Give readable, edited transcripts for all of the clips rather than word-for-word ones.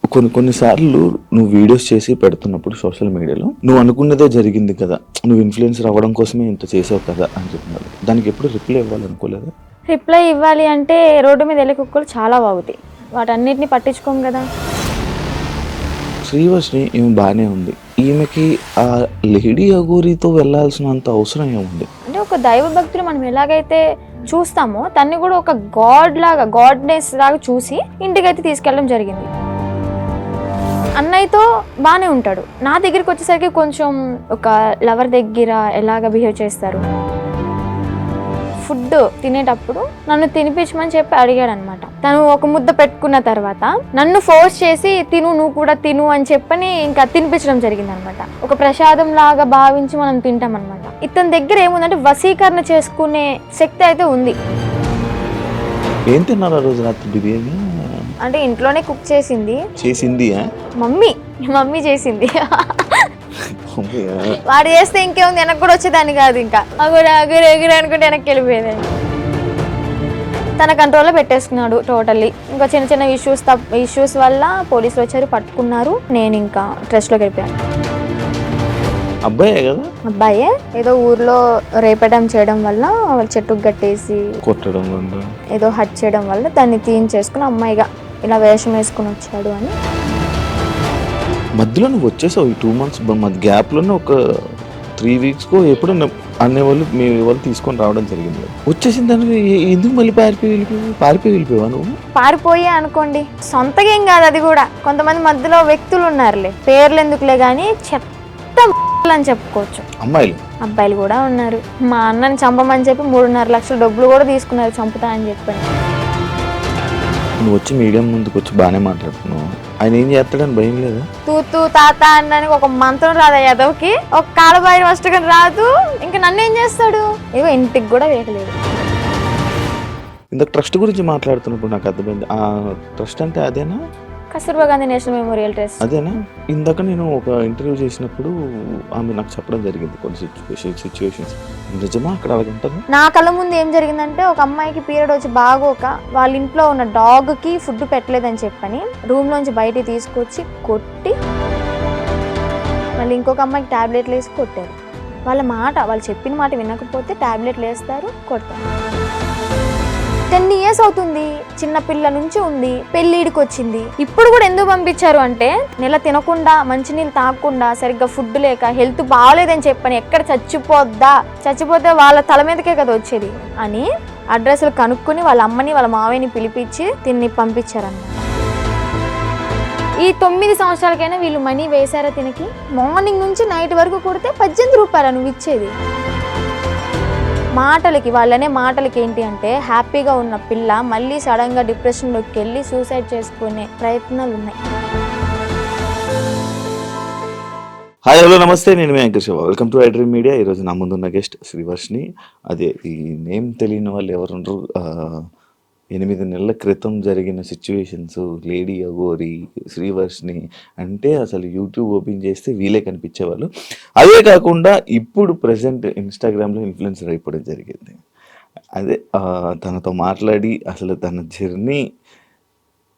కొన్నిసార్లు నువ్వు వీడియోస్ చేసి పెడుతున్నప్పుడు సోషల్ మీడియాలో నువ్వు అనుకున్నదే జరిగింది కదా, నువ్వు ఇన్ఫ్లుయెన్సర్ అవ్వడం కోసమే ఇంత చేసావు కదా అని చెప్తున్నారు. దానికి ఎప్పుడు రిప్లై ఇవ్వాలనుకోలేదా? రిప్లై ఇవ్వాలి అంటే రోడ్డు మీద వెళ్ళే కుక్కలు చాలా బాగుతాయి, వాటన్నిటిని పట్టించుకోం కదా. శ్రీవర్షిని ఈమె బాగానే ఉంది, ఈమెకి ఆ లేడీ అఘోరితో వెళ్ళాల్సినంత అవసరం ఏముంది? అంటే ఒక దైవ భక్తులు మనం ఎలాగైతే చూస్తామో తన్ని కూడా ఒక గాడ్నెస్ లాగా చూసి ఇంటికైతే తీసుకెళ్ళడం జరిగింది. అన్నయ్యతో బాగానే ఉంటాడు, నా దగ్గరికి వచ్చేసరికి కొంచెం ఒక లవర్ దగ్గర ఎలాగ బిహేవ్ చేస్తారు. ఫుడ్ తినేటప్పుడు నన్ను తినిపించమని చెప్పి అడిగాడు అనమాట. తను ఒక ముద్ద పెట్టుకున్న తర్వాత నన్ను ఫోర్స్ చేసి తిను, నువ్వు కూడా తిను అని చెప్పని ఇంకా తినిపించడం జరిగింది అనమాట. ఒక ప్రసాదం లాగా భావించి మనం తింటాం అనమాట. ఇతని దగ్గర ఏముందంటే వశీకరణ చేసుకునే శక్తి అయితే ఉంది. ఏం తిన్నారు ఆ రోజు రాత్రి? బిర్యానీ అంటే ఇంట్లోనే కుక్ చేసింది మమ్మీ చేసింది. వాడు చేస్తే ఇంకేముంది, వెనక్కి కూడా వచ్చేదాన్ని కాదు, ఇంకా అగురు అనుకుంటే వెనక్కి వెళ్ళిపోయేదాన్ని. తన కంట్రోల్లో పెట్టేసుకున్నాడు టోటల్లీ. ఇంకా చిన్న చిన్న ఇష్యూస్ వల్ల పోలీసులు వచ్చారు, పట్టుకున్నారు. నేను ఇంకా ట్రస్ట్లోకి వెళ్ళిపోయాను. అబ్బాయే ఏదో ఊర్లో రేపడం చేయడం వల్ల చెట్టుకు కట్టేసి కొట్టడం ఏదో హట్ చేయడం వల్ల దాన్ని తీయించేసుకుని అమ్మాయిగా ఇలా వేషం వేసుకుని వచ్చాడు అని. మధ్యలో నువ్వు వచ్చేసావు ఈ 2 months మధ్య గ్యాప్లోనే ఒక 3 weeks ఎప్పుడు అనేవాళ్ళు మీ వాళ్ళు తీసుకొని రావడం జరిగింది. వచ్చేసిన దానికి ఎందుకు మళ్ళీ పారిపోయి వెళ్ళిపోయావా నువ్వు? పారిపోయే అనుకోండి, సొంతగా ఏం కాదు అది కూడా. కొంతమంది మధ్యలో వ్యక్తులు ఉన్నారులే, పేర్లు ఎందుకులే కానీ చెత్త అని చెప్పుకోవచ్చు. అబ్బాయిలు కూడా ఉన్నారు. మా అన్నని చంపమని చెప్పి 3.5 లక్షల డబ్బులు కూడా తీసుకున్నారు చంపుతా అని చెప్పండి. నువ్వు వచ్చి మీడియం ముందుకు వచ్చి బాగానే మాట్లాడుతున్నావు, ఆయన ఏం చేస్తాడని భయం లేదా? తూ తాత అన్నానికి ఒక మంత్రం రాదా యాదవ్కి, ఒక కాలబాయి వస్తకం రాదు, ఇంకా నన్ను ఏం చేస్తాడు? ఏవో ఇంటికి కూడా వేయలేదు. ఇందాక ట్రస్ట్ గురించి మాట్లాడుతున్నప్పుడు నాకు అర్థమైంది. ఆ ట్రస్ట్ అంటే అదేనా? Kasturba Gandhi national memorial trust అదేనా? ఇందాక నేను ఒక ఇంటర్వ్యూ చేసినప్పుడు ఆమె నాకు చెప్పడం జరిగింది కొన్ని సిచ్యువేషన్స్. నిజమా అక్కడ అలాగంటారు? నా కళ్ళ ముందు ఏం జరిగిందంటే, ఒక అమ్మాయికి పీరియడ్ వచ్చి బాగోక వాళ్ళ ఇంట్లో ఉన్న డాగ్కి ఫుడ్ పెట్టలేదని చెప్పని రూమ్ లోంచి బయటికి తీసుకొచ్చి కొట్టి, మళ్ళీ ఇంకొక అమ్మాయికి టాబ్లెట్లు వేసి కొట్టారు. వాళ్ళు చెప్పిన మాట వినకపోతే టాబ్లెట్లు వేస్తారు, కొడతారు. 10 years అవుతుంది, చిన్న పిల్ల నుంచి ఉంది, పెళ్ళిడికి వచ్చింది. ఇప్పుడు కూడా ఎందుకు పంపించారు అంటే, నెల తినకుండా, మంచినీళ్ళు తాగకుండా, సరిగ్గా ఫుడ్ లేక, హెల్త్ బాగోలేదని చెప్పని ఎక్కడ చచ్చిపోతే వాళ్ళ తల మీదకే కదా వచ్చేది అని అడ్రస్లు కనుక్కొని వాళ్ళ అమ్మని వాళ్ళ మావయ్యని పిలిపించి తిన్ని పంపించారన్నమాట. ఈ 9 సంవత్సరాలకైనా వీళ్ళు మనీ వేశారా తినకి? మార్నింగ్ నుంచి నైట్ వరకు కొడితే 18 రూపాయలు నువ్వు ఇచ్చేది. వాళ్ళనే మాటలకి ఏంటి అంటే, హ్యాపీగా ఉన్న పిల్ల మళ్ళీ సడన్గా డిప్రెషన్లోకి వెళ్ళి సూసైడ్ చేసుకునే ప్రయత్నాలు ఉన్నాయి. హాయ్ హలో నమస్తే, నేను మీ anchor Shiva. Welcome to iDream Media. ఈరోజు నా ముందున్న గెస్ట్ శ్రీవర్షిని. అదే ఈ నేమ్ తెలియని వాళ్ళు ఎవరుండ్రు. 8 నెలల క్రితం జరిగిన సిచ్యువేషన్స్, లేడీ అఘోరి, శ్రీవర్షిని అంటే అసలు యూట్యూబ్ ఓపెన్ చేస్తే వీలే కనిపించేవాళ్ళు. అదే కాకుండా ఇప్పుడు ప్రజెంట్ ఇన్స్టాగ్రామ్లో ఇన్ఫ్లుయెన్సర్ అయిపోవడం జరిగింది. అదే తనతో మాట్లాడి అసలు తన జర్నీ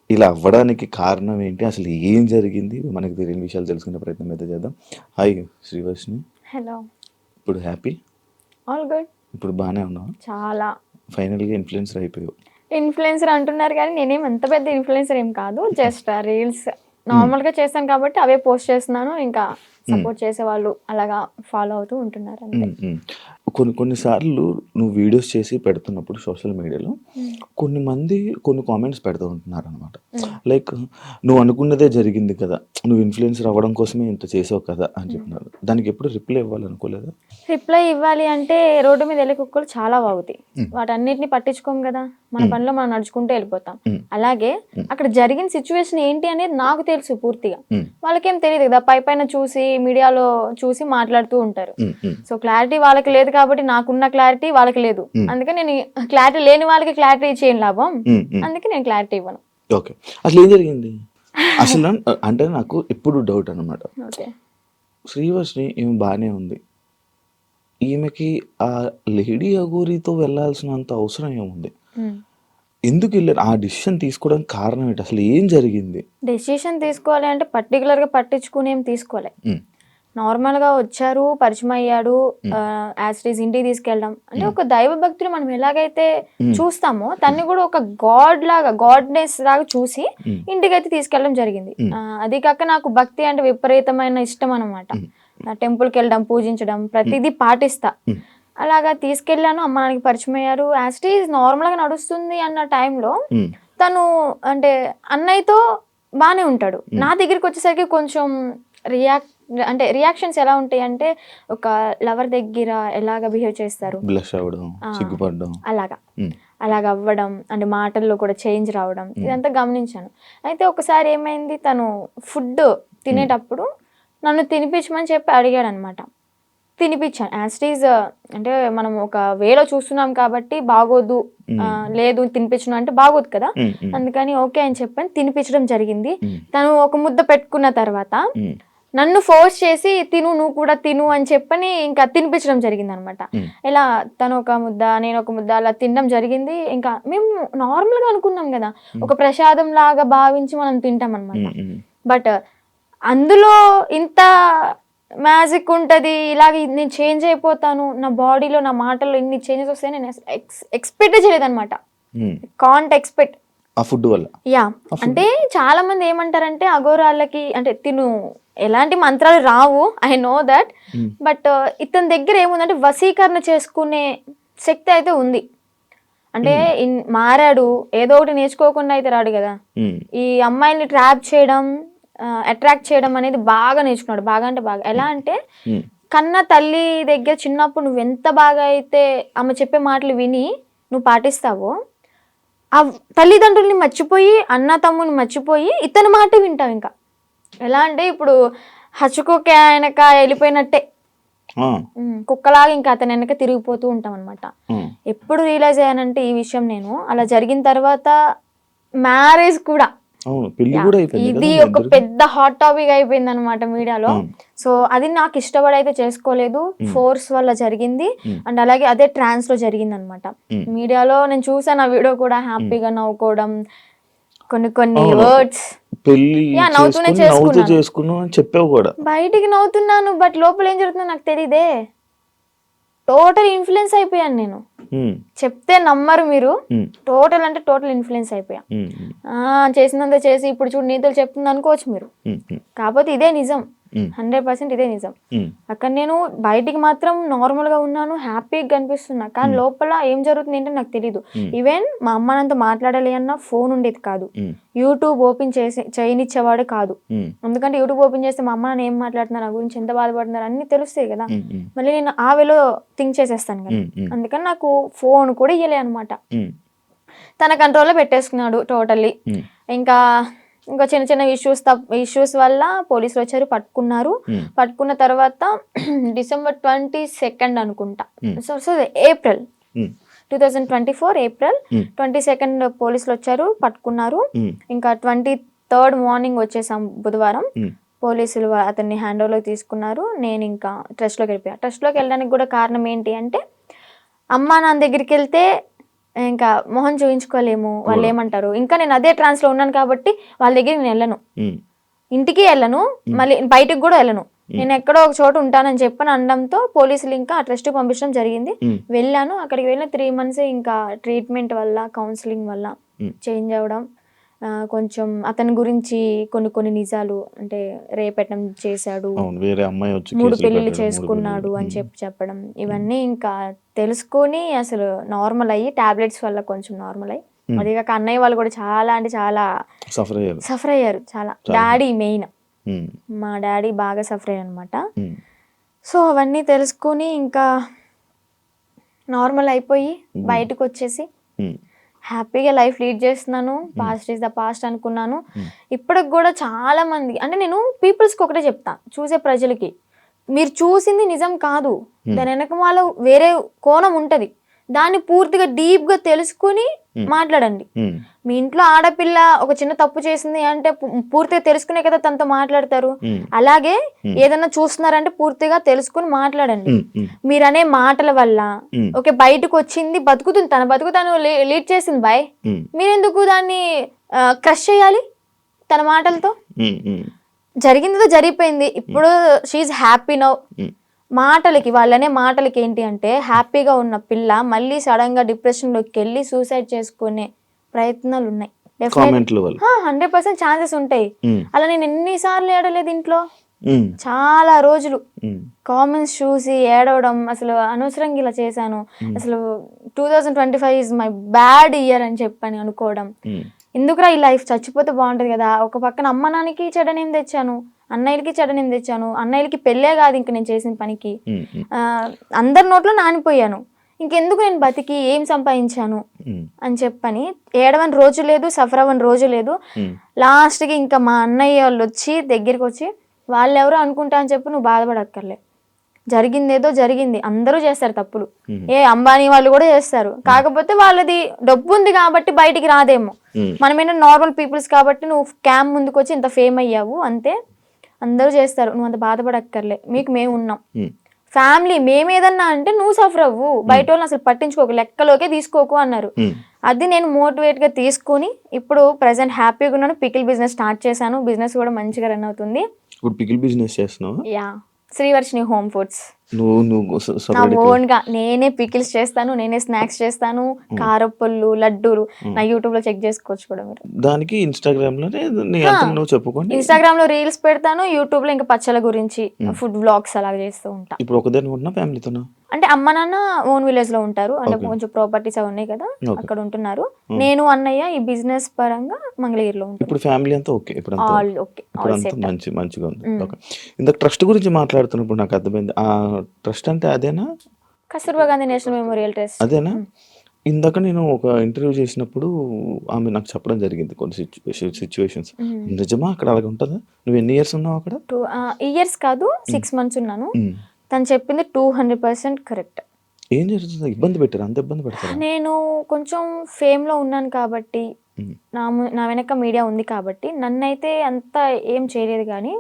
ఇలా అవ్వడానికి కారణం ఏంటి, అసలు ఏం జరిగింది, మనకి తెలియని విషయాలు తెలుసుకునే ప్రయత్నం అయితే చేద్దాం. హాయ్ శ్రీవర్షిని. హలో. ఇప్పుడు హ్యాపీ? All good. ఇప్పుడు బాగానే ఉన్నావు? చాలా. ఫైనల్గా ఇన్ఫ్లుయెన్సర్ అయిపోయావు. ఇన్ఫ్లుయెన్సర్ అంటున్నారు కానీ నేనేం అంత పెద్ద ఇన్ఫ్లుయెన్సర్ ఏం కాదు, జస్ట్ రీల్స్ నార్మల్గా చేస్తాను కాబట్టి అవే పోస్ట్ చేస్తున్నాను. ఇంకా సపోర్ట్ చేసే వాళ్ళు అలాగా ఫాలో అవుతూ ఉంటున్నారు అంతే. కొన్నిసార్లు నువ్వు వీడియోస్ చేసి పెడుతున్నప్పుడు సోషల్ మీడియాలో కొన్ని కామెంట్స్ పెడుతూ ఉంటున్నారు అనమాట. లైక్ నువ్వు అనుకున్నదే జరిగింది కదా, నువ్వు ఇన్ఫ్లుయెన్సర్ అవ్వడం కోసమే ఇంత చేసావు కదా అని చెప్తున్నారు. దానికి ఎప్పుడు రిప్లై ఇవ్వాలనుకోలేదా? రిప్లై ఇవ్వాలి అంటే రోడ్డు మీద వెళ్ళే కుక్కలు చాలా బాగుతాయి, వాటన్నిటిని పట్టించుకోం కదా, మన పనిలో మనం నడుచుకుంటూ వెళ్ళిపోతాం. అలాగే అక్కడ జరిగిన సిచ్యువేషన్ ఏంటి అనేది నాకు తెలుసు పూర్తిగా, వాళ్ళకేం తెలియదు కదా. పైన చూసి మీడియాలో చూసి మాట్లాడుతూ ఉంటారు. సో క్లారిటీ వాళ్ళకి లేదు కాబట్టి నాకున్న క్లారిటీ వాళ్ళకి లేదు. అందుకే నేను క్లారిటీ లేని వాళ్ళకి క్లారిటీ చేయను లాభం, అందుకే నేను క్లారిటీ ఇవ్వను. ఓకే, అసలు ఏం జరిగింది అసలు అంటే నాకు ఎప్పుడు డౌట్ అనమాట. శ్రీవర్షిని ఈమె బాగానే ఉంది, ఈమెకి ఆ లేడీ అఘోరితో వెళ్ళాల్సినంత అవసరం ఏముంది? ఎందుకు వెళ్ళారు? ఆ డిసిషన్ తీసుకోవడానికి కారణం ఏంటి? అసలు ఏం జరిగింది? డెసిషన్ తీసుకోవాలి అంటే పర్టికులర్గా పట్టించుకుని ఏం తీసుకోవాలి. నార్మల్గా వచ్చారు, పరిచయం అయ్యాడు, యాజ్ ఇట్ ఈస్ ఇంటికి తీసుకెళ్ళడం అంటే ఒక దైవ భక్తులు మనం ఎలాగైతే చూస్తామో తన్ని కూడా ఒక గాడ్ లాగా, గాడ్నెస్ లాగా చూసి ఇంటికి అయితే తీసుకెళ్ళడం జరిగింది. అది కాక నాకు భక్తి అంటే విపరీతమైన ఇష్టం అనమాట. టెంపుల్కి వెళ్ళడం, పూజించడం ప్రతిదీ పాటిస్తా. అలాగా తీసుకెళ్ళాను, అమ్మ నాన్నకి పరిచయం అయ్యారు, యాజ్ ఇట్ ఈస్ నార్మల్గా నడుస్తుంది అన్న టైంలో తను అంటే అన్నయ్యతో బాగానే ఉంటాడు. నా దగ్గరికి వచ్చేసరికి కొంచెం రియాక్షన్స్ ఎలా ఉంటాయి అంటే ఒక లవర్ దగ్గర ఎలాగ బిహేవ్ చేస్తారు, బ్లష్ అవ్వడం, సిగ్గుపడడం, అలాగ అవ్వడం అంటే మాటల్లో కూడా చేంజ్ రావడం ఇదంతా గమనించాను. అయితే ఒకసారి ఏమైంది, తను ఫుడ్ తినేటప్పుడు నన్ను తినిపించమని చెప్పి అడిగాడు అనమాట. తినిపించాను. యాజ్ ఇట్ ఈజ్ అంటే మనం ఒక వేలో చూస్తున్నాం కాబట్టి బాగోదు, లేదు తినిపించను అంటే బాగోదు కదా, అందుకని ఓకే అని చెప్పని తినిపించడం జరిగింది. తను ఒక ముద్ద పెట్టుకున్న తర్వాత నన్ను ఫోర్స్ చేసి తిను, నువ్వు కూడా తిను అని చెప్పని ఇంకా తినిపించడం జరిగింది అనమాట. ఇలా తను ఒక ముద్ద, నేను ఒక ముద్ద అలా తినడం జరిగింది. ఇంకా మేము నార్మల్గా అనుకున్నాం కదా, ఒక ప్రసాదం లాగా భావించి మనం తింటాం అనమాట. బట్ అందులో ఇంత మ్యాజిక్ ఉంటుంది, ఇలాగ నేను చేంజ్ అయిపోతాను, నా బాడీలో నా మాటల్లో ఇన్ని చేంజెస్ వస్తాయని నేను ఎక్స్పెక్ట్ చేయలేదు అనమాట. కాంట్ ఎక్స్పెక్ట్ ఆ ఫుడ్ వల్ల. యా, అంటే చాలా మంది ఏమంటారంటే అఘోరాలకి అంటే తిను ఎలాంటి మంత్రాలు రావు, ఐ నో దట్, బట్ ఇతని దగ్గర ఏముందంటే వశీకరణ చేసుకునే శక్తి అయితే ఉంది. అంటే మారాడు, ఏదో ఒకటి నేర్చుకోకుండా అయితే రాడు కదా. ఈ అమ్మాయిల్ని ట్రాప్ చేయడం, అట్రాక్ట్ చేయడం అనేది బాగా నేర్చుకున్నాడు. బాగా అంటే బాగా. ఎలా అంటే కన్న తల్లి దగ్గర చిన్నప్పుడు నువ్వు ఎంత బాగా అయితే ఆమె చెప్పే మాటలు విని నువ్వు పాటిస్తావో, ఆ తల్లిదండ్రుల్ని మర్చిపోయి, అన్న తమ్ముని మర్చిపోయి ఇతని మాట వింటావు. ఇంకా ఎలా అంటే ఇప్పుడు హచ్చుకోక వెనక వెళ్ళిపోయినట్టే, కుక్కలాగా ఇంకా అతని వెనక తిరిగిపోతూ ఉంటాం అనమాట. ఎప్పుడు రియలైజ్ అయ్యానంటే ఈ విషయం నేను అలా జరిగిన తర్వాత మ్యారేజ్ కూడా, ఇది ఒక పెద్ద హాట్ టాపిక్ అయిపోయింది అనమాట మీడియాలో. సో అది నాకు ఇష్టపడి అయితే చేసుకోలేదు, ఫోర్స్ వల్ల జరిగింది. అండ్ అలాగే అదే ట్రాన్స్ లో జరిగింది అనమాట. మీడియాలో నేను చూసాను ఆ వీడియో కూడా, హ్యాపీగా నవ్వుకోవడం, కొన్ని వర్డ్స్ నవ్వుతూనే చేసుకున్నాను, బయటికి నవ్వుతున్నాను, బట్ లోపల ఏం జరుగుతుందో నాకు తెలియదే. టోటల్ ఇన్ఫ్లుయెన్స్ అయిపోయాను నేను, చెప్తే నమ్మరు మీరు. టోటల్ అంటే టోటల్ ఇన్ఫ్లుయెన్స్ అయిపోయా. చేసినంత చేసి ఇప్పుడు చూడు నీతులు చెప్తుంది అనుకోవచ్చు మీరు, కాకపోతే ఇదే నిజం, 100% ఇదే నిజం. అక్కడ నేను బయటికి మాత్రం నార్మల్ గా ఉన్నాను, హ్యాపీగా కనిపిస్తున్నా, కానీ లోపల ఏం జరుగుతుంది ఏంటో నాకు తెలియదు. ఈవెన్ మా అమ్మ నాతో మాట్లాడాలి అన్న ఫోన్ ఉండేది కాదు, యూట్యూబ్ ఓపెన్ చేయనిచ్చేవాడు కాదు. ఎందుకంటే యూట్యూబ్ ఓపెన్ చేస్తే మా అమ్మ నాన్న ఏం మాట్లాడుతున్నారు, నా గురించి ఎంత బాధపడుతున్నారు అన్ని తెలుస్తాయి కదా. మళ్ళీ నేను ఆ వేలో థింక్ చేసేస్తాను కదా, అందుకని నాకు ఫోన్ కూడా ఇయ్యలే అనమాట. తన కంట్రోల్లో పెట్టేసుకున్నాడు టోటల్లీ. ఇంకా చిన్న చిన్న ఇష్యూస్ వల్ల పోలీసులు వచ్చారు, పట్టుకున్నారు. పట్టుకున్న తర్వాత December 22 అనుకుంటా, సో ఏప్రిల్ 2024 ఏప్రిల్ 22 పోలీసులు వచ్చారు, పట్టుకున్నారు. ఇంకా 23rd మార్నింగ్ వచ్చేసాం బుధవారం. పోలీసులు అతన్ని హ్యాండ్ ఓవర్లోకి తీసుకున్నారు. నేను ఇంకా ట్రస్ట్లోకి వెళ్ళిపోయా. ట్రస్ట్లోకి వెళ్ళడానికి కూడా కారణం ఏంటి అంటే, అమ్మా నాన్న దగ్గరికి వెళ్తే ఇంకా మొహం చూయించుకోలేము, వాళ్ళు ఏమంటారు. ఇంకా నేను అదే ట్రాన్స్ లో ఉన్నాను కాబట్టి వాళ్ళ దగ్గర నేను వెళ్ళను, ఇంటికి వెళ్ళను, మళ్ళీ బయటకు కూడా వెళ్ళను, నేను ఎక్కడో ఒక చోట ఉంటానని చెప్పని అనడంతో పోలీసులు ఇంకా ఆ ట్రస్ట్ పంపించడం జరిగింది. వెళ్ళాను. అక్కడికి వెళ్ళిన 3 months ఇంకా ట్రీట్మెంట్ వల్ల, కౌన్సిలింగ్ వల్ల చేంజ్ అవ్వడం, కొంచెం అతని గురించి కొన్ని నిజాలు అంటే రేపెట్టడం చేశాడు, 3 పెళ్లిళ్ళు చేసుకున్నాడు అని చెప్పడం, ఇవన్నీ ఇంకా తెలుసుకొని అసలు నార్మల్ అయ్యి, టాబ్లెట్స్ వల్ల కొంచెం నార్మల్ అయ్యి, అది కాక అన్నయ్య వాళ్ళు కూడా చాలా అంటే చాలా సఫర్ అయ్యారు. చాలా డాడీ మెయిన్, మా డాడీ బాగా సఫర్ అయ్యారు అనమాట. సో అవన్నీ తెలుసుకొని ఇంకా నార్మల్ అయిపోయి బయటకు వచ్చేసి హ్యాపీగా లైఫ్ లీడ్ చేస్తున్నాను. పాస్ట్ ఈజ్ ద పాస్ట్ అనుకున్నాను. ఇప్పటికి కూడా చాలా మంది అంటే నేను పీపుల్స్కి ఒకటే చెప్తా, చూసే ప్రజలకి, మీరు చూసింది నిజం కాదు, దాని వెనక వేరే కోణం ఉంటుంది, దాన్ని పూర్తిగా డీప్గా తెలుసుకుని మాట్లాడండి. మీ ఇంట్లో ఆడపిల్ల ఒక చిన్న తప్పు చేసింది అంటే పూర్తిగా తెలుసుకునే కదా తనతో మాట్లాడతారు. అలాగే ఏదైనా చూస్తున్నారంటే పూర్తిగా తెలుసుకుని మాట్లాడండి. మీరనే మాటల వల్ల ఓకే బయటకు వచ్చింది బతుకుతుంది, తన బతుకు తను లీడ్ చేసింది బాయ్, మీరెందుకు దాన్ని క్రష్ చేయాలి తన మాటలతో? జరిగిందో జరిగిపోయింది, ఇప్పుడు షీఈ్ హ్యాపీ నౌ. మాటలకి వాళ్ళనే మాటలకి ఏంటి అంటే హ్యాపీగా ఉన్న పిల్ల మళ్ళీ సడన్ గా డిప్రెషన్ లోకి వెళ్ళి సూసైడ్ చేసుకునే ప్రయత్నాలు ఉన్నాయి. 100% ఛాన్సెస్ ఉంటాయి. అలా నేను ఎన్నిసార్లు ఏడలేదు ఇంట్లో, చాలా రోజులు కామెంట్స్ చూసి ఏడవడం, అసలు అనవసరంగా ఇలా చేశాను, అసలు 2025 ఈజ్ మై బ్యాడ్ ఇయర్ అని చెప్పని అనుకోవడం. ఎందుకురా ఈ లైఫ్, చచ్చిపోతే బాగుంటది కదా. ఒక పక్కన అమ్మ నాన్నకి చెడనేం తెచ్చాను, అన్నయ్యలకి చెడనేం తెచ్చాను, అన్నయ్యలకి పెళ్ళే కాదు ఇంక నేను చేసిన పనికి, అందరి నోట్లో నానిపోయాను, ఇంకెందుకు నేను బతికి ఏం సంపాదించాను అని చెప్పని ఏడవని రోజు లేదు, సఫర్ అవ్వని రోజు లేదు. లాస్ట్కి ఇంకా మా అన్నయ్య వాళ్ళు వచ్చి దగ్గరికి వచ్చి వాళ్ళెవరో అనుకుంటా అని చెప్పి నువ్వు బాధపడక్కర్లే, జరిగిందేదో జరిగింది, అందరూ చేస్తారు తప్పులు, అంబానీ వాళ్ళు కూడా చేస్తారు, కాకపోతే వాళ్ళది డబ్బు ఉంది కాబట్టి బయటికి రాదేమో, మనమేనా నార్మల్ పీపుల్స్ కాబట్టి నువ్వు క్యామ్ ముందుకు వచ్చి ఇంత ఫేమ్ అయ్యావు అంతే, అందరూ చేస్తారు, నువ్వు అంత బాధపడక్కర్లే, మీకు మేము ఉన్నాం, ఫ్యామిలీ మేమేదన్నా అంటే నువ్వు సఫర్ అవ్వు, బయట వాళ్ళని అసలు పట్టించుకోకు, లెక్కలోకే తీసుకోకు అన్నారు. అది నేను మోటివేట్ గా తీసుకుని ఇప్పుడు ప్రెసెంట్ హ్యాపీగా ఉన్నాను. పికిల్ బిజినెస్ స్టార్ట్ చేశాను, బిజినెస్ కూడా మంచిగా రన్ అవుతుంది. ఇప్పుడు పికిల్ బిజినెస్ చేస్తున్నావు? Yeah, Srivarshini home foods. నువ్వు నా ఓన్ గా నేనే పికిల్స్ చేస్తాను, నేనే స్నాక్స్ చేస్తాను, కారప్పళ్ళు, లడ్డూలు. నా యూట్యూబ్ లో చెక్ చేసుకోవచ్చు కూడా మీరు. దానికి ఇన్స్టాగ్రామ్ లోనే నువ్వు చెప్పుకోండి. ఇన్స్టాగ్రామ్ లో రీల్స్ పెడతాను, యూట్యూబ్ లో ఇంకా పచ్చల గురించి ఫుడ్ వ్లాగ్స్ అలా చేస్తూ ఉంటా. ఇప్పుడు ఒకదాని ఉన్నా ఫ్యామిలీతోనా? అంటే అమ్మ నాన్న ఓన్ విలేజ్ లో ఉంటారు, అంటే కొంచెం ప్రాపర్టీస్ అవి ఉన్నాయి కదా అక్కడ ఉంటున్నారు. నేను అన్నయ్య ఈ బిజినెస్ పరంగా మంగళగిరిలో ఉంటాను. ఇప్పుడు ఫ్యామిలీ అంతా ఓకే? ఇప్పుడు మంచిగా ఉంది. ఇందాక ట్రస్ట్ గురించి మాట్లాడుతున్నప్పుడు నాకు అర్థమైంది, ఆ ట్రస్ట్ అంటే అదేనా? Kasturba Gandhi national memorial trust అదేనా? ఇందాక నేను ఒక ఇంటర్వ్యూ చేసినప్పుడు ఆమె నాకు చెప్పడం జరిగింది కొన్ని సిచ్యువేషన్స్. నిజమా అక్కడ అలాగే ఉంటుందా? నువ్వు ఎన్ని ఇయర్స్ ఉన్నావు అక్కడ? 2 ఇయర్స్ కాదు, 6 months ఉన్నాను. తను చెప్పింది 200% కరెక్ట్. ఏం జరుగుతుంది? ఇబ్బంది పెట్టారు? అంత ఇబ్బంది పెడతారు? నేను కొంచెం ఫేమ్ లో ఉన్నాను కాబట్టి, నా వెనక మీడియా ఉంది కాబట్టి నన్నైతే అంత ఏం చేయలేదు. కానీ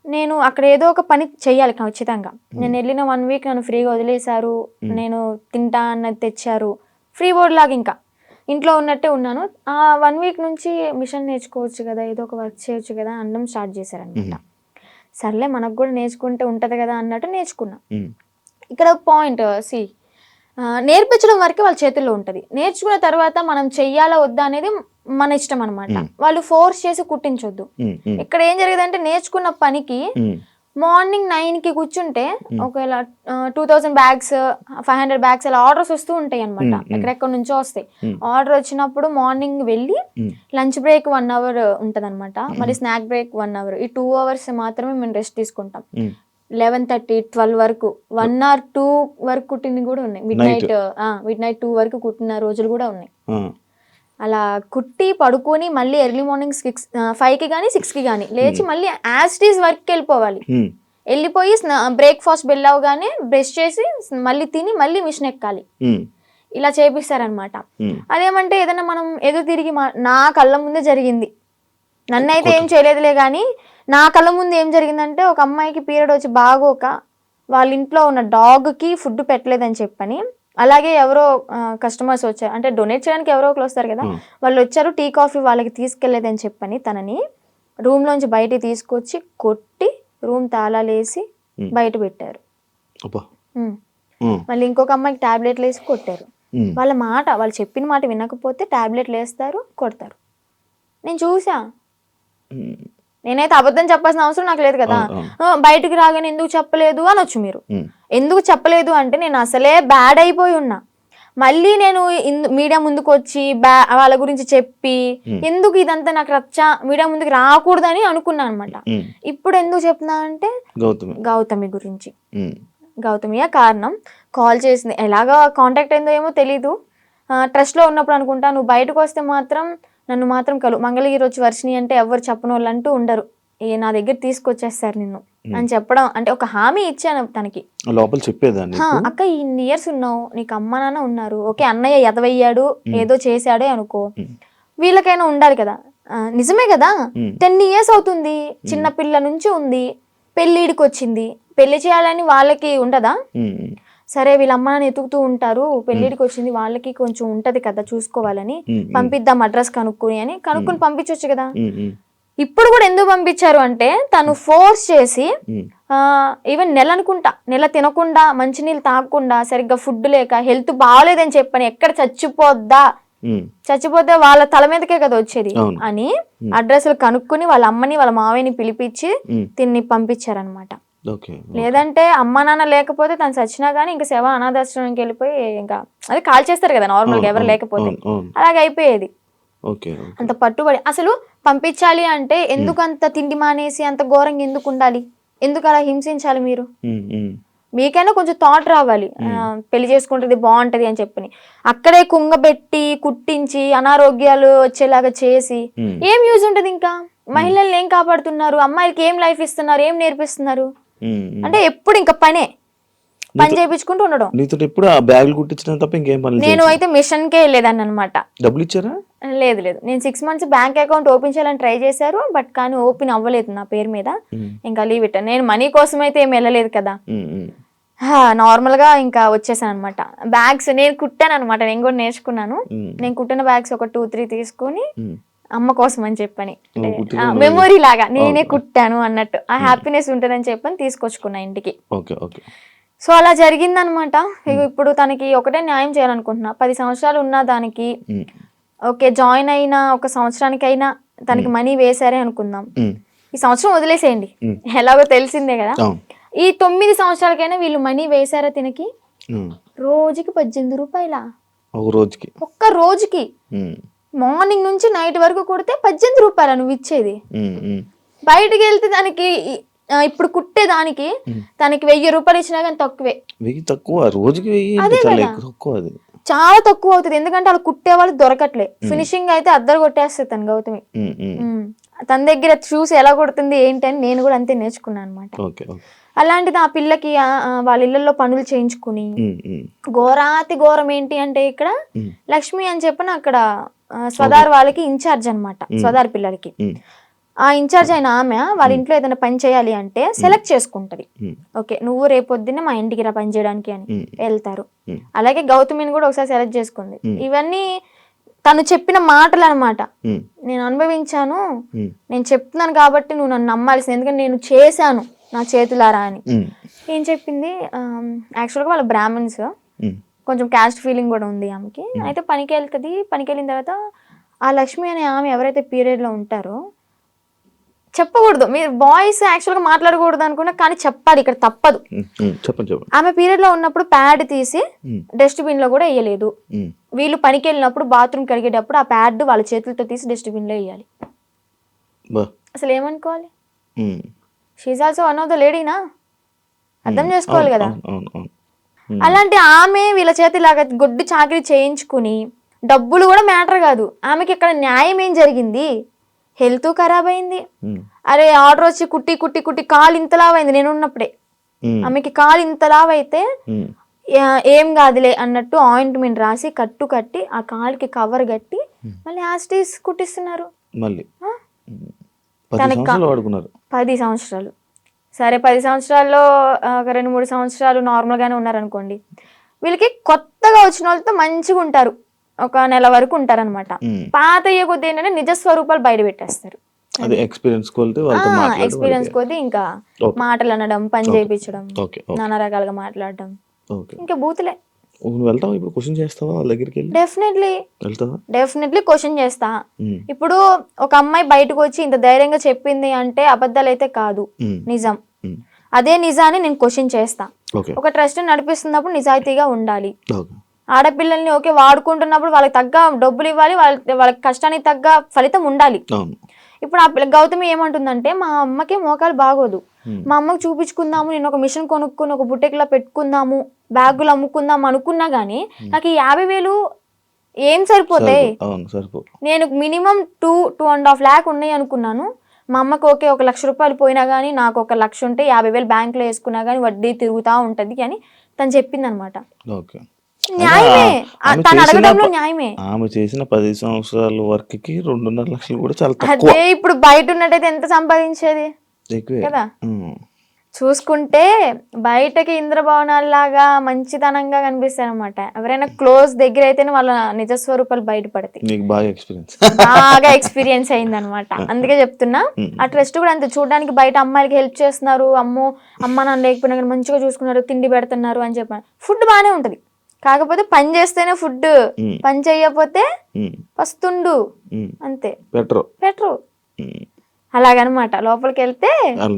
నేను అక్కడ ఏదో ఒక పని చెయ్యాలి ఖచ్చితంగా. నేను వెళ్ళిన 1 week నన్ను ఫ్రీగా వదిలేశారు, నేను తింటా అన్నది తెచ్చారు, ఫ్రీ బోర్డ్ లాగా ఇంకా ఇంట్లో ఉన్నట్టే ఉన్నాను. ఆ 1 week నుంచి మిషన్ నేర్చుకోవచ్చు కదా, ఏదో ఒక వర్క్ చేయొచ్చు కదా అనడం స్టార్ట్ చేశారనమాట. సర్లే మనకు కూడా నేర్చుకుంటే ఉంటది కదా అన్నట్టు నేర్చుకున్నా. ఇక్కడ పాయింట్ నేర్పించడం వరకే వాళ్ళ చేతుల్లో ఉంటది, నేర్చుకున్న తర్వాత మనం చెయ్యాలా వద్దా అనేది మన ఇష్టం అనమాట. వాళ్ళు ఫోర్స్ చేసి కుట్టించొద్దు. ఇక్కడ ఏం జరిగేదంటే నేర్చుకున్న పనికి మార్నింగ్ 9కి కూర్చుంటే ఒకవేళ 2000 bags 500 bags అలా ఆర్డర్స్ వస్తూ ఉంటాయి అనమాట, ఎక్కడెక్కడ నుంచో వస్తాయి. ఆర్డర్ వచ్చినప్పుడు మార్నింగ్ వెళ్ళి లంచ్ బ్రేక్ 1 hour ఉంటది అనమాట, మరి స్నాక్ బ్రేక్ 1 hour, ఈ 2 hours మాత్రమే మేము రెస్ట్ తీసుకుంటాం. 11:30 12 వరకు 1 or 2 వరకు కుట్టినవి కూడా ఉన్నాయి, మిడ్ నైట్ 2 వరకు కుట్టిన రోజులు కూడా ఉన్నాయి. అలా కుట్టి పడుకొని మళ్ళీ ఎర్లీ మార్నింగ్ 5కి కానీ 6కి కానీ లేచి మళ్ళీ యాజ్ ఇట్ ఈస్ వర్క్కి వెళ్ళిపోవాలి. వెళ్ళిపోయి బ్రేక్ఫాస్ట్ బెల్ అవగానే బ్రష్ చేసి మళ్ళీ తిని మళ్ళీ మిషన్ ఎక్కాలి. ఇలా చేపిస్తారనమాట. అదేమంటే ఏదైనా మనం ఎదురు తిరిగి నా కళ్ళ ముందే జరిగింది, నన్నైతే ఏం చేయలేదులే కానీ నా కళ్ళ ముందు ఏం జరిగిందంటే ఒక అమ్మాయికి పీరియడ్ వచ్చి బాగోక వాళ్ళ ఇంట్లో ఉన్న డాగ్కి ఫుడ్ పెట్టలేదని చెప్పని, అలాగే ఎవరో కస్టమర్స్ వచ్చారు, అంటే డొనేట్ చేయడానికి ఎవరో ఒకరు వస్తారు కదా, వాళ్ళు వచ్చారు, టీ కాఫీ వాళ్ళకి తీసుకెళ్లేదని చెప్పని తనని రూమ్ లోంచి బయటికి తీసుకొచ్చి కొట్టి రూమ్ తాళాలేసి బయట పెట్టారు. మళ్ళీ ఇంకొక అమ్మాయికి టాబ్లెట్లు వేసి కొట్టారు. వాళ్ళు చెప్పిన మాట వినకపోతే టాబ్లెట్లు వేస్తారు, కొడతారు. నేను చూసా. నేనైతే అబద్ధం చెప్పాల్సిన అవసరం నాకు లేదు కదా, బయటకు రాగానే ఎందుకు చెప్పలేదు అనొచ్చు మీరు. ఎందుకు చెప్పలేదు అంటే నేను అసలే బ్యాడ్ అయిపోయి ఉన్నా, మళ్ళీ నేను మీడియా ముందుకు వచ్చి వాళ్ళ గురించి చెప్పి ఎందుకు ఇదంతా నాకు మీడియా ముందుకు రాకూడదని అనుకున్నా అనమాట. ఇప్పుడు ఎందుకు చెప్తున్నా అంటే గౌతమి గురించి. గౌతమియా కారణం. కాల్ చేసింది, ఎలాగా కాంటాక్ట్ అయిందో ఏమో తెలీదు, ట్రస్ట్ లో ఉన్నప్పుడు అనుకుంటా. నువ్వు బయటకు వస్తే మాత్రం నన్ను మాత్రం మంగళగిరి వచ్చి వర్షిని అంటే ఎవరు చెప్పని వాళ్ళు అంటూ ఉండరు, నా దగ్గర తీసుకొచ్చేస్తారు నిన్ను అని చెప్పడం, అంటే ఒక హామీ ఇచ్చాను తనకి. లోపల చెప్పేదాన్ని అక్క ఇన్ని ఇయర్స్ ఉన్నావు, నీకు అమ్మ నాన్న ఉన్నారు, ఓకే అన్నయ్య ఎదవయ్యాడు ఏదో చేశాడే అనుకో, వీళ్ళకైనా ఉండాలి కదా. నిజమే కదా, 10 years అవుతుంది, చిన్న పిల్ల నుంచి ఉంది, పెళ్ళిడికి వచ్చింది, పెళ్లి చేయాలని వాళ్ళకి ఉండదా? సరే వీళ్ళ అమ్మ నాన్న ఎతుకుతూ ఉంటారు, పెళ్ళిడికి వచ్చింది, వాళ్ళకి కొంచెం ఉంటది కదా చూసుకోవాలని, పంపిద్దాం అడ్రస్ కనుక్కుని పంపించవచ్చు కదా. ఇప్పుడు కూడా ఎందుకు పంపించారు అంటే తను ఫోర్స్ చేసి, ఈవెన్ నెల తినకుండా, మంచినీళ్ళు తాగకుండా, సరిగ్గా ఫుడ్ లేక, హెల్త్ బాగాలేదని చెప్పని, ఎక్కడ చచ్చిపోతే వాళ్ళ తల మీదకే కదా వచ్చేది అని అడ్రస్లు కనుక్కుని వాళ్ళ అమ్మని వాళ్ళ మావయ్యని పిలిపించి తిన్ని పంపించారనమాట. లేదంటే అమ్మ నాన్న లేకపోతే తను చచ్చినా గానీ ఇంకా శవ అనాథాశ్రమానికి వెళ్ళిపోయి ఇంకా అది కాల్ చేస్తారు కదా నార్మల్ గా ఎవరు లేకపోతే, అలాగే అయిపోయేది. అంత పట్టుబడి అసలు పంపించాలి అంటే ఎందుకు అంత తిండి మానేసి అంత ఘోరంగా ఎందుకు ఉండాలి, ఎందుకు అలా హింసించాలి? మీరు మీకైనా కొంచెం థాట్ రావాలి, పెళ్లి చేసుకుంటుంది బాగుంటది అని చెప్పని. అక్కడే కుంగబెట్టి కుట్టించి అనారోగ్యాలు వచ్చేలాగా చేసి ఏం యూజ్ ఉంటది? ఇంకా మహిళల్ని ఏం కాపాడుతున్నారు? అమ్మాయిలకి ఏం లైఫ్ ఇస్తున్నారు? ఏం నేర్పిస్తున్నారు? అంటే ఎప్పుడు ఇంకా పని చేయించుకుంటూ ఉండడం. నేను అయితే మిషన్ కే వెళ్ళేదాన్ని అనమాట. డబ్బులు ఇచ్చారా? లేదు, నేను 6 months బ్యాంక్ అకౌంట్ ఓపెన్ చేయాలని ట్రై చేశారు, బట్ కానీ ఓపెన్ అవ్వలేదు నా పేరు మీద. ఇంకా లీవ్ ఇట్. నేను మనీ కోసం అయితే ఏం వెళ్ళలేదు కదా, నార్మల్ గా ఇంకా వచ్చేసాను అనమాట. బ్యాగ్స్ నేను కుట్టాను అనమాట, నేను కూడా నేర్చుకున్నాను. నేను కుట్టిన బ్యాగ్స్ ఒక 2-3 తీసుకొని అమ్మ కోసం అని చెప్పని, మెమొరీ లాగా నేనే కుట్టాను అన్నట్టు ఆ హ్యాపీనెస్ ఉంటుందని చెప్పని తీసుకొచ్చుకున్నా ఇంటికి. సో అలా జరిగిందనమాట. ఇప్పుడు తనకి ఒకటే న్యాయం చేయాలనుకుంటున్నా. 10 సంవత్సరాలు ఉన్న దానికి ఓకే జాయిన్ అయిన 1 సంవత్సరానికైనా తనకి మనీ వేసారే అనుకుందాం, ఈ సంవత్సరం వదిలేసేయండి, ఎలాగో తెలిసిందే కదా. ఈ 9 సంవత్సరాలకైనా వీళ్ళు మనీ వేసారా తినకి? రోజుకి 18 రూపాయల, ఒక్క రోజుకి మార్నింగ్ నుంచి నైట్ వరకు కొడితే 18 రూపాయల నువ్వు ఇచ్చేది. బయటకు వెళ్తే దానికి ఇప్పుడు కుట్టే దానికి తనకి 1000 రూపాయలు ఇచ్చినా కానీ తక్కువే. చాలా తక్కువ అవుతుంది, ఎందుకంటే వాళ్ళు కుట్టే వాళ్ళు దొరకట్లే. ఫినిషింగ్ అయితే అద్దరు కొట్టేస్తుంది తను గౌతమి. తన దగ్గర చూసి ఎలా కొడుతుంది ఏంటి అని నేను కూడా అంతే నేర్చుకున్నాను అనమాట. అలాంటిది ఆ పిల్లకి వాళ్ళ ఇళ్లలో పనులు చేయించుకుని, ఘోరాతి ఘోరం ఏంటి అంటే ఇక్కడ లక్ష్మి అని చెప్పిన అక్కడ స్వదార్ వాళ్ళకి ఇన్ఛార్జ్ అనమాట, స్వదార్ పిల్లలకి. ఆ ఇన్ఛార్జ్ అయిన ఆమె వాళ్ళ ఇంట్లో ఏదైనా పని చేయాలి అంటే సెలెక్ట్ చేసుకుంటది. ఓకే నువ్వు రేపొద్దున్నే మా ఇంటికి రా పని చేయడానికి అని వెళ్తారు. అలాగే గౌతమిని కూడా ఒకసారి సెలెక్ట్ చేసుకుంది. ఇవన్నీ తను చెప్పిన మాటలు అనమాట. నేను అనుభవించాను, నేను చెప్తున్నాను కాబట్టి నువ్వు నన్ను నమ్మాల్సింది, ఎందుకంటే నేను చేశాను నా చేతులారా అని. ఏం చెప్పింది, యాక్చువల్గా వాళ్ళ బ్రాహ్మణ్స్, కొంచెం క్యాస్ట్ ఫీలింగ్ కూడా ఉంది ఆమెకి. అయితే పనికి వెళ్తుంది. పనికి వెళ్ళిన తర్వాత ఆ లక్ష్మి అనే ఆమె ఎవరైతే పీరియడ్లో ఉంటారో, చెప్పకూడదు, మీరు బాయ్స్ యాక్చువల్గా మాట్లాడకూడదు అనుకున్నా, కానీ చెప్పాలి, ఇక్కడ తప్పదు. ఆమె పీరియడ్ లో ఉన్నప్పుడు ప్యాడ్ తీసి డస్ట్బిన్ లో కూడా వేయలేదు. వీళ్ళు పనికి వెళ్ళినప్పుడు బాత్రూమ్ కడిగేటప్పుడు ఆ ప్యాడ్ వాళ్ళ చేతులతో తీసి డస్ట్బిన్ లో వేయాలి. అసలు ఏమనుకోవాలి? She also one of the లేడీనా, అర్థం చేసుకోవాలి కదా. అలాంటి ఆమె వీళ్ళ చేతి ఇలాగ గొడ్డు చాకరీ చేయించుకుని, డబ్బులు కూడా మ్యాటర్ కాదు, ఆమెకి ఇక్కడ న్యాయం ఏం జరిగింది? హెల్త్ ఖరాబ్ అయింది. అరే ఆర్డర్ వచ్చి కుట్టి కుట్టి కుట్టి కాలు ఇంతలావైంది. నేను ఉన్నప్పుడే ఆమెకి కాలు ఇంతలావైతే ఏం కాదులే అన్నట్టు ఆయింట్మెంట్ రాసి కట్టి ఆ కాలుకి కవర్ కట్టి మళ్ళీ యాస్టీస్ కుట్టిస్తున్నారు. 10 సంవత్సరాలు. సరే 10 సంవత్సరాల్లో ఒక 2-3 సంవత్సరాలు నార్మల్ గానే ఉన్నారనుకోండి. వీళ్ళకి కొత్తగా వచ్చిన వాళ్ళతో మంచిగా ఉంటారు, ఒక నెల వరకు ఉంటారనమాట. పాత అయ్యే కొద్ది ఏంటంటే నిజ స్వరూపాలు బయట పెట్టేస్తారు. ఎక్స్పీరియన్స్ కొద్ది ఇంకా మాటలు అనడం, పని చేయించడం, నానా రకాలుగా మాట్లాడడం, ఇంకా బూతులే. డెఫినెట్లీ క్వశ్చన్ చేస్తా. ఇప్పుడు ఒక అమ్మాయి బయటకు వచ్చి ఇంత ధైర్యంగా చెప్పింది అంటే అబద్ధాలు అయితే కాదు, నిజం. అదే నిజాన్ని నేను క్వశ్చన్ చేస్తా. ఒక ట్రస్ట్ నడిపిస్తున్నప్పుడు నిజాయితీగా ఉండాలి. ఆడపిల్లల్ని ఓకే వాడుకుంటున్నప్పుడు వాళ్ళకి తగ్గ డబ్బులు ఇవ్వాలి, వాళ్ళకి కష్టానికి తగ్గ ఫలితం ఉండాలి. ఇప్పుడు ఆ గౌతమి ఏమంటుందంటే, మా అమ్మకి మోకాలు బాగోదు, మా అమ్మకి చూపించుకుందాము, నేను ఒక మిషన్ కొనుక్కుని ఒక బుట్టెక్లా పెట్టుకుందాము, బ్యాగులు అమ్ముకుందాం అనుకున్నా గానీ నాకు ఈ 50,000 ఏం సరిపోతాయి? నేను మినిమం 2.5 lakh ఉన్నాయి అనుకున్నాను, మా అమ్మకి ఓకే 1,00,000 రూపాయలు పోయినా కానీ నాకు 1,00,000 ఉంటే 50,000 బ్యాంకులో వేసుకున్నా కానీ వడ్డీ తిరుగుతూ ఉంటుంది అని తను చెప్పింది అనమాట. ఓకే. న్యాయమే, ఆమె తను చేసిన అడగడంలో న్యాయమే. ఆమె చేసిన 10 సంవత్సరాల వర్క్కి 2.5 లక్షలు కూడా చాలా తక్కువ. అదే ఇప్పుడు బయట ఉన్నట్టయితే ఎంత సంపాదించేది ఎక్కువే కదా. చూసుకుంటే బయటకి ఇంద్రభవనాల్లాగా మంచితనంగా కనిపిస్తాయి అనమాట. ఎవరైనా క్లోజ్ దగ్గర అయితేనే వాళ్ళ నిజస్వరూపాలు బయటపడతాయి. నీకు బాగా ఎక్స్పీరియన్స్ బాగా ఎక్స్పీరియన్స్ అయింది అనమాట. అందుకే చెప్తున్నా. ఆ ట్రస్ట్ కూడా అంతే, చూడడానికి బయట అమ్మాయిలకి హెల్ప్ చేస్తున్నారు, అమ్మ నాన్న లేకపోయినా కానీ మంచిగా చూసుకున్నారు, తిండి పెడుతున్నారు అని చెప్పాను. ఫుడ్ బాగానే ఉంటది, కాకపోతే పని చేస్తేనే ఫుడ్, పని చేయకపోతే పస్తుండు అంతే, పెట్రో అలాగనమాట. లోపలికి వెళ్తే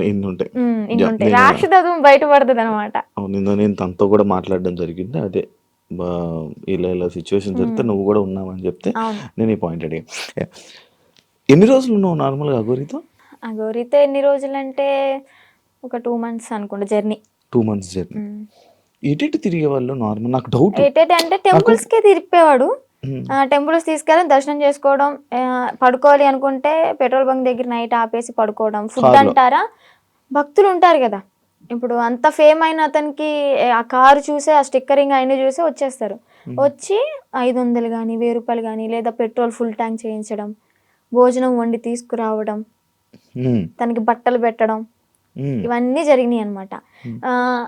ఇన్ని ఉంటాయి, ఇన్ని ఉంటాయి, రాక్షసత్వం బయటపడుతుంది అనమాట. నేను తనతో కూడా మాట్లాడడం జరిగింది. అదే ఇలా సిచ్యువేషన్ జరిగితే నువ్వు కూడా ఉన్నావని చెప్తే నేను ఈ పాయింట్ అడిగా. ఎన్ని రోజులు ఉన్నావు నార్మల్గా అఘోరితో? ఎన్ని రోజులు అంటే ఒక 2 months అనుకుంటా జర్నీ. 2 months journey. ఎటు తిరిగే వాళ్ళు నార్మల్? నాకు డౌట్, అంటే టెంపుల్స్ కే తిరిగిపోయాడు. టెంపుల్స్ తీసుకెళ్ళి దర్శనం చేసుకోవడం, పడుకోవాలి అనుకుంటే పెట్రోల్ బంక్ దగ్గర నైట్ ఆపేసి పడుకోవడం. ఫుడ్ అంటారా, భక్తులు ఉంటారు కదా, ఇప్పుడు అంత ఫేమ్ అయిన అతనికి ఆ కారు చూసే, ఆ స్టిక్కరింగ్ అయిన చూసే వచ్చేస్తారు. వచ్చి 500 కానీ 1000 రూపాయలు కానీ, లేదా పెట్రోల్ ఫుల్ ట్యాంక్ చేయించడం, భోజనం వండి తీసుకురావడం, తనకి బట్టలు పెట్టడం, ఇవన్నీ జరిగినాయి అనమాట.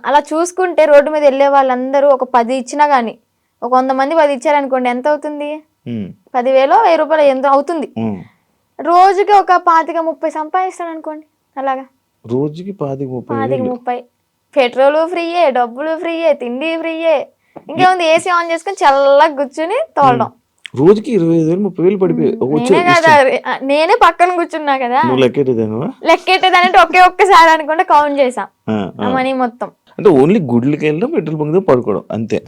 అలా చూసుకుంటే రోడ్డు మీద వెళ్ళే వాళ్ళందరూ ఒక 10 ఇచ్చినా కానీ, ఒక 100 మంది 10 ఇచ్చారనుకోండి, ఎంత అవుతుంది? 10,000 1000 రూపాయలు ఎంత అవుతుంది? రోజుకి ఒక 25-30 సంపాదిస్తాడు అనుకోండి. అలాగా రోజుకి 25-30. పెట్రోల్ ఫ్రీయే, డబ్బులు ఫ్రీయే, తిండి ఫ్రీయే, ఇంకేముంది ఏసీ ఆన్ చేసుకొని చల్లగా కూర్చుని తోలడం. రోజుకి 25,000-30,000 పడిపోయి నేనే పక్కన కూర్చున్నా కదా, లెక్కెట్టేదానంటే ఒక్కసారి అనుకుంటే కౌంట్ చేసాం మనీ మొత్తం. అంటే ఓన్లీ గుడ్లకి వెళ్ళడం, పెట్రోల్ బంక్ దగ్గర పడుకోవడం అంతే.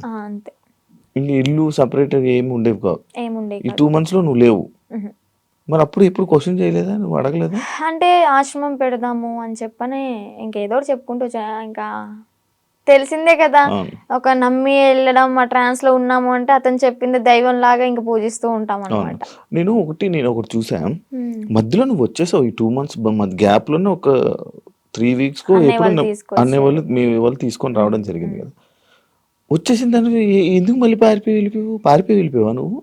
ఇంక ఇల్లు సపరేట్ ఏమి ఉండేవి కావు. ఈ 2 months లో నువ్వు లేవు. మరి అప్పుడు ఎప్పుడు క్వశ్చన్ చేయలేదా, నువ్వు అడగలేదా? అంటే ఆశ్రమం పెడదాము అని చెప్పని ఇంకేదో చెప్పుకుంటూ వచ్చా. ఇంకా తెలిసిందే కదా, ఒక నమ్మి వెళ్ళడం, మా ట్రాన్స్ లో ఉన్నాము అంటే అతను చెప్పింది దైవం లాగా ఇంకా పూజిస్తూ ఉంటాం అనమాట. నేను ఒకటి చూసా, మధ్యలో నువ్వు వచ్చేసావు. ఈ 2 months గ్యాప్ లోనే ఒక 3 weeks కో అనే వాళ్ళు తీసుకొని రావడం జరిగింది కదా. వచ్చేసిన దాన్ని ఎందుకు మళ్ళీ పారిపోయి వెళ్ళిపోయావా నువ్వు?